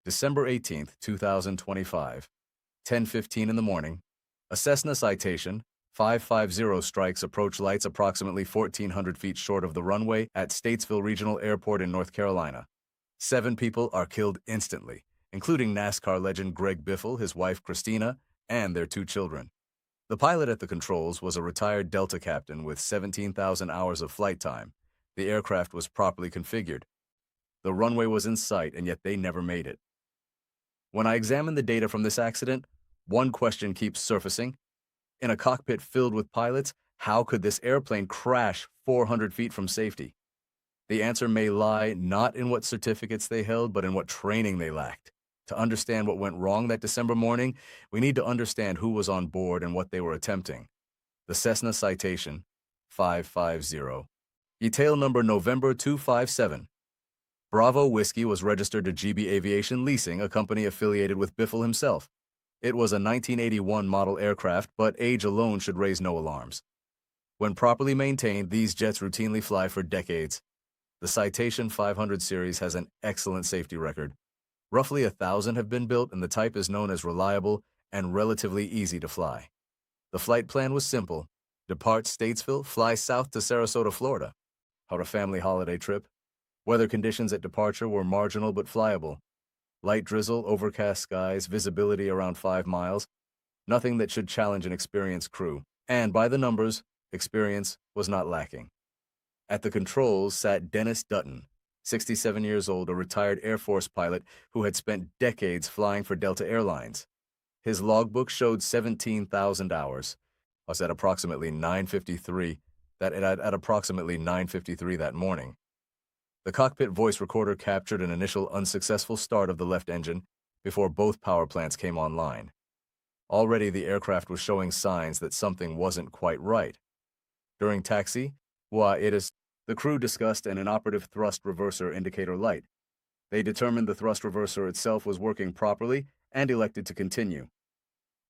December 18th, 2025, 10:15 in the morning. A Cessna Citation 550 strikes approach lights approximately 1,400 feet short of the runway at Statesville Regional Airport in North Carolina. 7 people are killed instantly, including NASCAR legend Greg Biffle, his wife Christina, and their 2 children. The pilot at the controls was a retired Delta captain with 17,000 hours of flight time. The aircraft was properly configured. The runway was in sight, and yet they never made it. When I examine the data from this accident, one question keeps surfacing. In a cockpit filled with pilots, how could this airplane crash 400 feet from safety? The answer may lie not in what certificates they held, but in what training they lacked. To understand what went wrong that December morning, we need to understand who was on board and what they were attempting. The Cessna Citation 550. Detail number November 257. Bravo Whiskey was registered to GB Aviation Leasing, a company affiliated with Biffle himself. It was a 1981 model aircraft, but age alone should raise no alarms. When properly maintained, these jets routinely fly for decades. The Citation 500 series has an excellent safety record. Roughly 1,000 have been built, and the type is known as reliable and relatively easy to fly. The flight plan was simple. Depart Statesville, fly south to Sarasota, Florida. How a family holiday trip. Weather conditions at departure were marginal but flyable. Light drizzle, overcast skies, visibility around 5 miles. Nothing that should challenge an experienced crew. And by the numbers, experience was not lacking. At the controls sat Dennis Dutton, 67 years old, a retired Air Force pilot who had spent decades flying for Delta Airlines. His logbook showed 17,000 hours. Was at approximately 9:53 that morning. The cockpit voice recorder captured an initial unsuccessful start of the left engine before both power plants came online. Already the aircraft was showing signs that something wasn't quite right. During taxi, the crew discussed an inoperative thrust reverser indicator light. They determined the thrust reverser itself was working properly and elected to continue.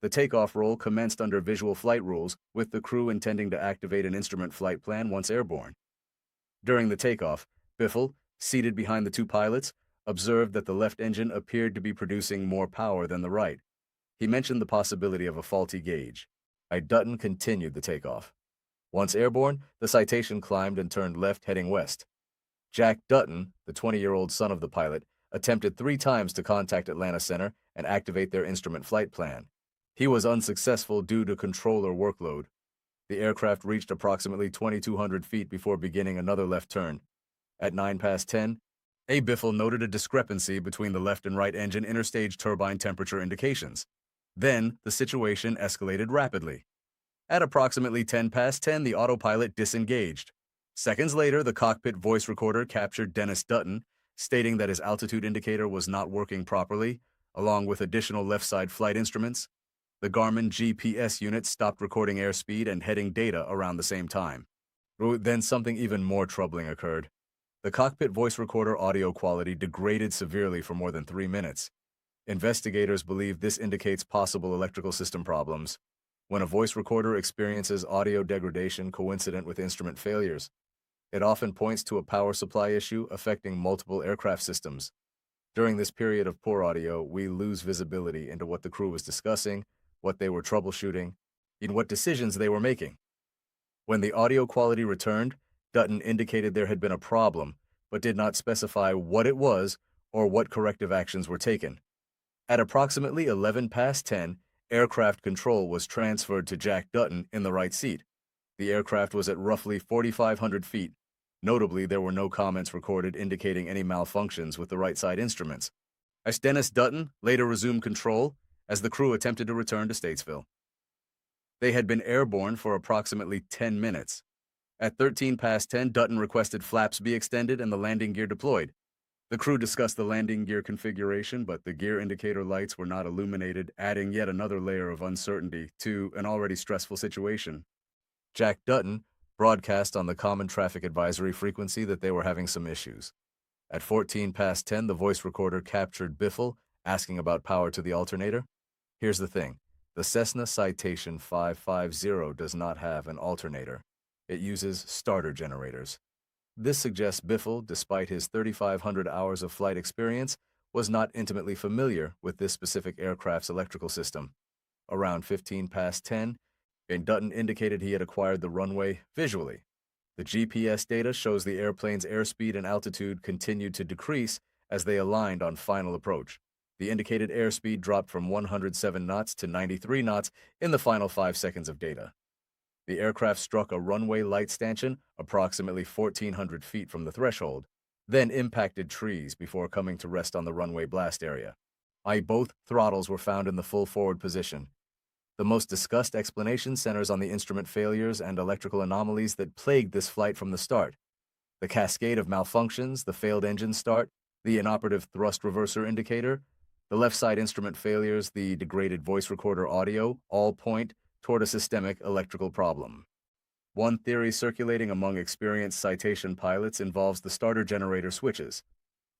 The takeoff roll commenced under visual flight rules, with the crew intending to activate an instrument flight plan once airborne. During the takeoff, Biffle, seated behind the 2 pilots, observed that the left engine appeared to be producing more power than the right. He mentioned the possibility of a faulty gauge. Dutton continued the takeoff. Once airborne, the Citation climbed and turned left, heading west. Jack Dutton, the 20-year-old son of the pilot, attempted 3 times to contact Atlanta Center and activate their instrument flight plan. He was unsuccessful due to controller workload. The aircraft reached approximately 2,200 feet before beginning another left turn. At 10:09, Biffle noted a discrepancy between the left and right engine interstage turbine temperature indications. Then, the situation escalated rapidly. At approximately 10:10, the autopilot disengaged. Seconds later, the cockpit voice recorder captured Dennis Dutton, stating that his altitude indicator was not working properly, along with additional left-side flight instruments. The Garmin GPS unit stopped recording airspeed and heading data around the same time. Then something even more troubling occurred. The cockpit voice recorder audio quality degraded severely for more than 3 minutes. Investigators believe this indicates possible electrical system problems. When a voice recorder experiences audio degradation coincident with instrument failures, it often points to a power supply issue affecting multiple aircraft systems. During this period of poor audio, we lose visibility into what the crew was discussing, what they were troubleshooting, and what decisions they were making. When the audio quality returned, Dutton indicated there had been a problem, but did not specify what it was or what corrective actions were taken. At approximately 11:10, aircraft control was transferred to Jack Dutton in the right seat. The aircraft was at roughly 4,500 feet. Notably, there were no comments recorded indicating any malfunctions with the right side instruments. As Dennis Dutton later resumed control as the crew attempted to return to Statesville. They had been airborne for approximately 10 minutes. At 13:10, Dutton requested flaps be extended and the landing gear deployed. The crew discussed the landing gear configuration, but the gear indicator lights were not illuminated, adding yet another layer of uncertainty to an already stressful situation. Jack Dutton broadcast on the Common Traffic Advisory frequency that they were having some issues. At 14:10, the voice recorder captured Biffle asking about power to the alternator. Here's the thing. The Cessna Citation 550 does not have an alternator. It uses starter generators. This suggests Biffle, despite his 3,500 hours of flight experience, was not intimately familiar with this specific aircraft's electrical system. Around 15 past 10, Dutton indicated he had acquired the runway visually. The GPS data shows the airplane's airspeed and altitude continued to decrease as they aligned on final approach. The indicated airspeed dropped from 107 knots to 93 knots in the final 5 seconds of data. The aircraft struck a runway light stanchion approximately 1,400 feet from the threshold, then impacted trees before coming to rest on the runway blast area. Both throttles were found in the full forward position. The most discussed explanation centers on the instrument failures and electrical anomalies that plagued this flight from the start. The cascade of malfunctions, the failed engine start, the inoperative thrust reverser indicator, the left side instrument failures, the degraded voice recorder audio, all point toward a systemic electrical problem. One theory circulating among experienced Citation pilots involves the starter generator switches.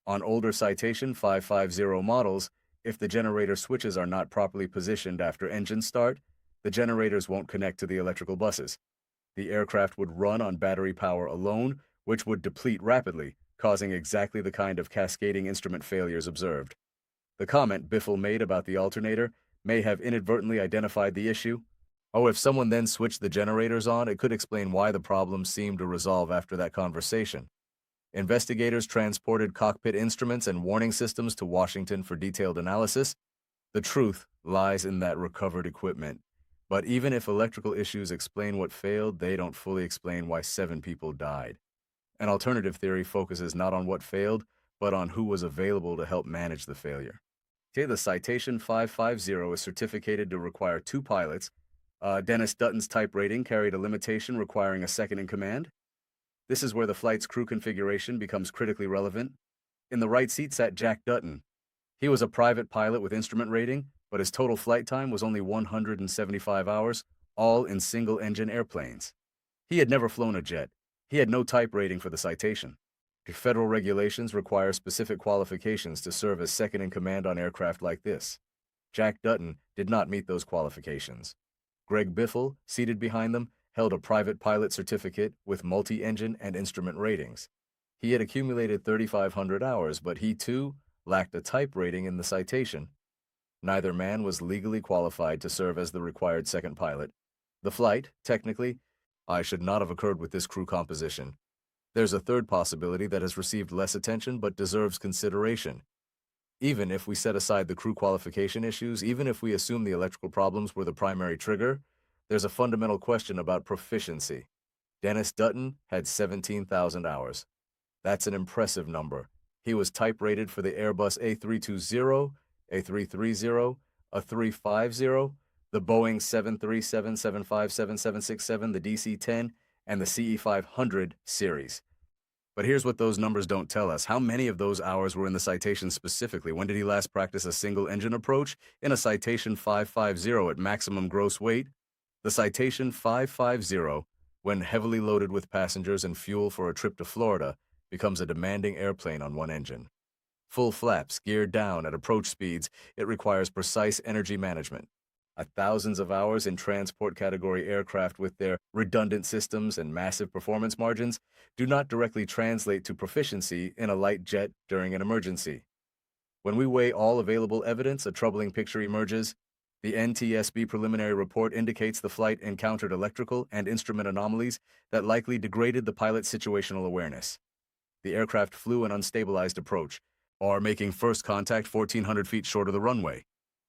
On older Citation 550 models, if the generator switches are not properly positioned after engine start, the generators won't connect to the electrical buses. The aircraft would run on battery power alone, which would deplete rapidly, causing exactly the kind of cascading instrument failures observed. The comment Biffle made about the alternator may have inadvertently identified the issue. If someone then switched the generators on, it could explain why the problem seemed to resolve after that conversation. Investigators transported cockpit instruments and warning systems to Washington for detailed analysis. The truth lies in that recovered equipment. But even if electrical issues explain what failed, they don't fully explain why 7 people died. An alternative theory focuses not on what failed, but on who was available to help manage the failure. The Citation 550 is certificated to require 2 pilots. Dennis Dutton's type rating carried a limitation requiring a second in command. This is where the flight's crew configuration becomes critically relevant. In the right seat sat Jack Dutton. He was a private pilot with instrument rating, but his total flight time was only 175 hours, all in single-engine airplanes. He had never flown a jet. He had no type rating for the Citation. Federal regulations require specific qualifications to serve as second in command on aircraft like this. Jack Dutton did not meet those qualifications. Greg Biffle, seated behind them, held a private pilot certificate with multi-engine and instrument ratings. He had accumulated 3,500 hours, but he, too, lacked a type rating in the Citation. Neither man was legally qualified to serve as the required second pilot. The flight, technically, should not have occurred with this crew composition. There's a third possibility that has received less attention but deserves consideration. Even if we set aside the crew qualification issues, even if we assume the electrical problems were the primary trigger, there's a fundamental question about proficiency. Dennis Dutton had 17,000 hours. That's an impressive number. He was type rated for the Airbus A320, A330, A350, the Boeing 737, 757, 767, the DC-10, and the CE-500 series. But here's what those numbers don't tell us. How many of those hours were in the Citation specifically? When did he last practice a single-engine approach? In a Citation 550 at maximum gross weight? The Citation 550, when heavily loaded with passengers and fuel for a trip to Florida, becomes a demanding airplane on one engine. Full flaps, geared down at approach speeds, it requires precise energy management. Thousands of hours in transport category aircraft with their redundant systems and massive performance margins do not directly translate to proficiency in a light jet during an emergency. When we weigh all available evidence, a troubling picture emerges. The NTSB preliminary report indicates the flight encountered electrical and instrument anomalies that likely degraded the pilot's situational awareness. The aircraft flew an unstabilized approach, or making first contact 1,400 feet short of the runway.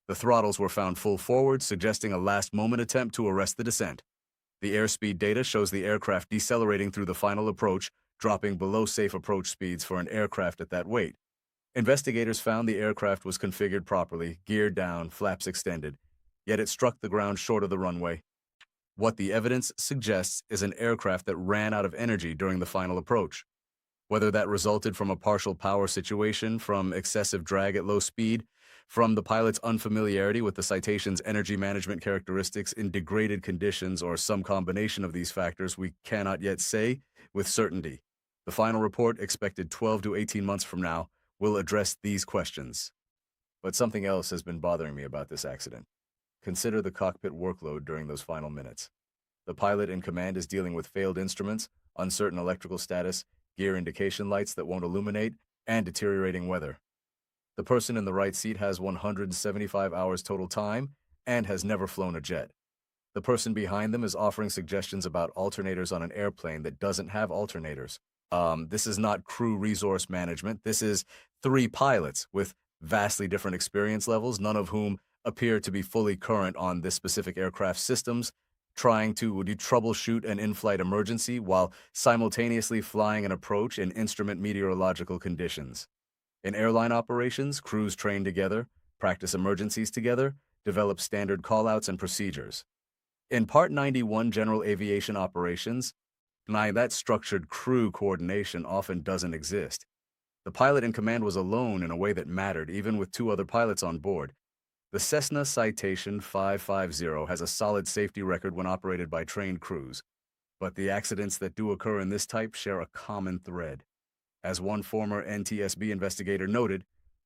The throttles were found full forward, suggesting a last-moment attempt to arrest the descent. The airspeed data shows the aircraft decelerating through the final approach, dropping below safe approach speeds for an aircraft at that weight. Investigators found the aircraft was configured properly, geared down, flaps extended, yet it struck the ground short of the runway. What the evidence suggests is an aircraft that ran out of energy during the final approach. Whether that resulted from a partial power situation, from excessive drag at low speed, from the pilot's unfamiliarity with the Citation's energy management characteristics in degraded conditions, or some combination of these factors, we cannot yet say with certainty. The final report, expected 12 to 18 months from now, will address these questions. But something else has been bothering me about this accident. Consider the cockpit workload during those final minutes. The pilot in command is dealing with failed instruments, uncertain electrical status, gear indication lights that won't illuminate, and deteriorating weather. The person in the right seat has 175 hours total time and has never flown a jet. The person behind them is offering suggestions about alternators on an airplane that doesn't have alternators. This is not crew resource management. This is three pilots with vastly different experience levels, none of whom appear to be fully current on this specific aircraft systems, trying to troubleshoot an in-flight emergency while simultaneously flying an approach in instrument meteorological conditions. In airline operations, crews train together, practice emergencies together, develop standard callouts and procedures. In Part 91 General Aviation Operations, that structured crew coordination often doesn't exist. The pilot in command was alone in a way that mattered, even with two other pilots on board. The Cessna Citation 550 has a solid safety record when operated by trained crews, but the accidents that do occur in this type share a common thread. As one former NTSB investigator noted,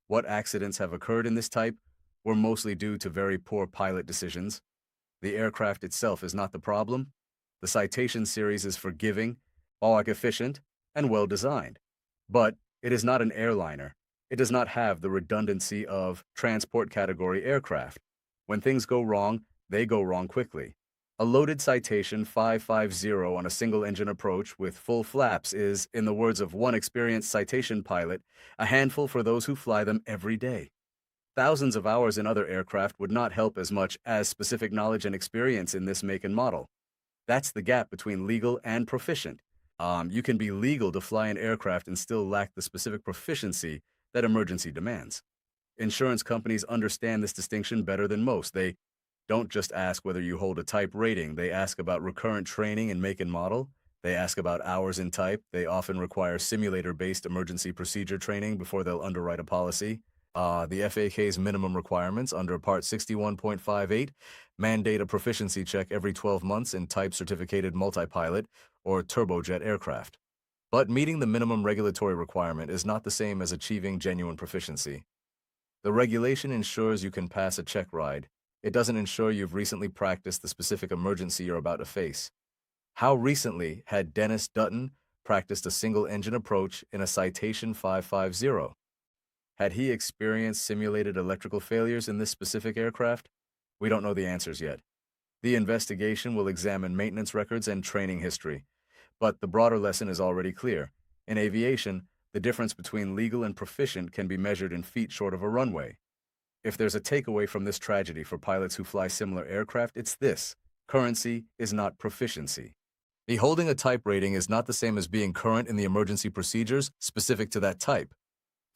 what accidents have occurred in this type were mostly due to very poor pilot decisions. The aircraft itself is not the problem. The Citation series is forgiving, efficient, and well-designed. But it is not an airliner. It does not have the redundancy of transport category aircraft. When things go wrong, they go wrong quickly. A loaded Citation 550 on a single-engine approach with full flaps is, in the words of one experienced Citation pilot, a handful for those who fly them every day. Thousands of hours in other aircraft would not help as much as specific knowledge and experience in this make and model. That's the gap between legal and proficient. You can be legal to fly an aircraft and still lack the specific proficiency that emergency demands. Insurance companies understand this distinction better than most. They don't just ask whether you hold a type rating. They ask about recurrent training and make and model. They ask about hours in type. They often require simulator-based emergency procedure training before they'll underwrite a policy. The FAA's minimum requirements under Part 61.58 mandate a proficiency check every 12 months in type-certificated multi-pilot or turbojet aircraft. But meeting the minimum regulatory requirement is not the same as achieving genuine proficiency. The regulation ensures you can pass a check ride. It doesn't ensure you've recently practiced the specific emergency you're about to face. How recently had Dennis Dutton practiced a single-engine approach in a Citation 550? Had he experienced simulated electrical failures in this specific aircraft? We don't know the answers yet. The investigation will examine maintenance records and training history, but the broader lesson is already clear. In aviation, the difference between legal and proficient can be measured in feet short of a runway. If there's a takeaway from this tragedy for pilots who fly similar aircraft, it's this: currency is not proficiency. Holding a type rating is not the same as being current in the emergency procedures specific to that type.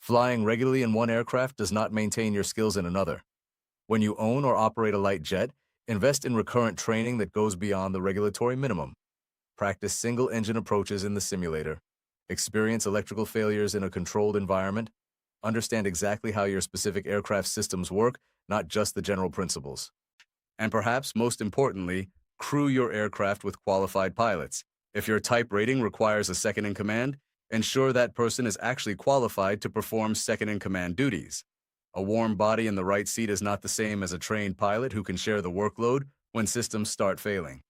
Flying regularly in one aircraft does not maintain your skills in another. When you own or operate a light jet, invest in recurrent training that goes beyond the regulatory minimum. Practice single-engine approaches in the simulator. Experience electrical failures in a controlled environment. Understand exactly how your specific aircraft systems work, not just the general principles. And perhaps most importantly, crew your aircraft with qualified pilots. If your type rating requires a second-in-command, ensure that person is actually qualified to perform second-in-command duties. A warm body in the right seat is not the same as a trained pilot who can share the workload when systems start failing.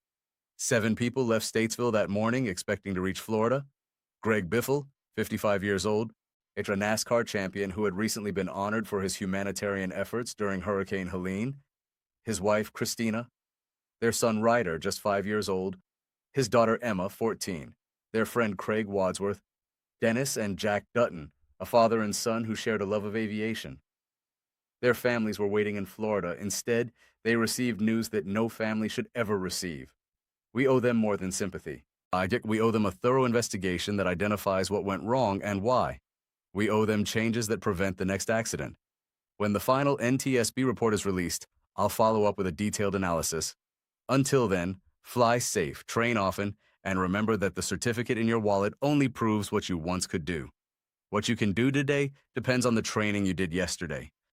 7 people left Statesville that morning expecting to reach Florida. Greg Biffle, 55 years old, a NASCAR champion who had recently been honored for his humanitarian efforts during Hurricane Helene. His wife, Christina. Their son, Ryder, just 5 years old. His daughter, Emma, 14. Their friend, Craig Wadsworth. Dennis and Jack Dutton, a father and son who shared a love of aviation. Their families were waiting in Florida. Instead, they received news that no family should ever receive. We owe them more than sympathy. We owe them a thorough investigation that identifies what went wrong and why. We owe them changes that prevent the next accident. When the final NTSB report is released, I'll follow up with a detailed analysis. Until then, fly safe, train often, and remember that the certificate in your wallet only proves what you once could do. What you can do today depends on the training you did yesterday.